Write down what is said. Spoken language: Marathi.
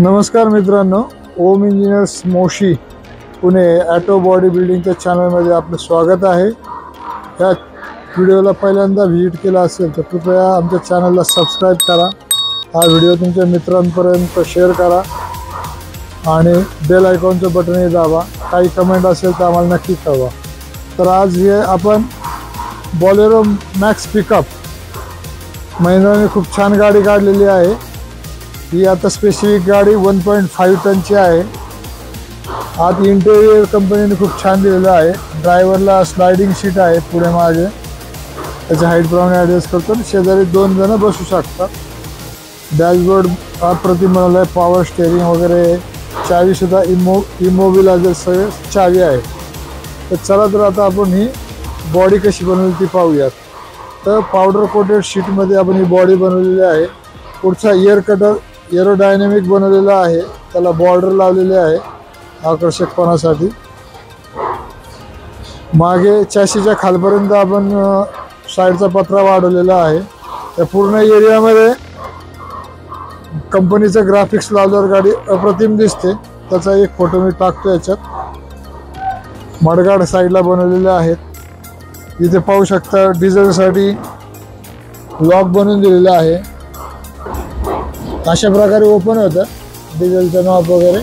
नमस्कार मित्रांनो, Om engineers Moshi Pune auto body बिल्डिंगच्या चॅनलमध्ये आपलं स्वागत आहे। या व्हिडिओला पहिल्यांदा व्हिजिट केला असेल तर कृपया आमच्या चॅनलला सबस्क्राईब करा, हा व्हिडिओ तुमच्या मित्रांपर्यंत शेअर करा आणि बेल आयकॉनचं बटनही दाबा। काही कमेंट असेल तर आम्हाला नक्की कळवा। तर आज हे आपण बोलेरो मॅक्स पिकअप महिंद्राने खूप छान गाडी काढलेली आहे। ही आता स्पेसिफिक गाडी 1.5 टनची आहे। आत इंटेरियर कंपनीने खूप छान दिलेलं आहे। ड्रायव्हरला स्लाइडिंग सीट आहे पुढे मागे, त्याच्या हाईट प्रमाणे ॲडजस्ट करतो। शेजारी 2 जण बसू शकतात। डॅशबोर्ड अप्रतिम बनवला आहे, पॉवर स्टेअरिंग वगैरे, चावी सुद्धा इमोबिलायझर सगळे चावी आहे। तर चला तर आता आपण ही बॉडी कशी बनवली ती पाहूयात। तर पावडर कोटेड शीटमध्ये आपण ही बॉडी बनवलेली आहे। पुढचा एअर कटर एरोडायनामिक बनवलेला आहे, त्याला बॉर्डर लावलेले आहे आकर्षकपणासाठी। मागे चॅसीच्या खालपर्यंत आपण साईडचा पत्रा वाढवलेला आहे। त्या पूर्ण एरियामध्ये कंपनीचं ग्राफिक्स लावल्यावर गाडी अप्रतिम दिसते। त्याचा एक फोटो मी टाकतो याच्यात। मडगाड साईडला बनवलेले आहेत। इथे पाहू शकता डिझेलसाठी लॉक बनवून दिलेला आहे। अशा प्रकारे ओपन होतं डिझेलचं नॉब वगैरे।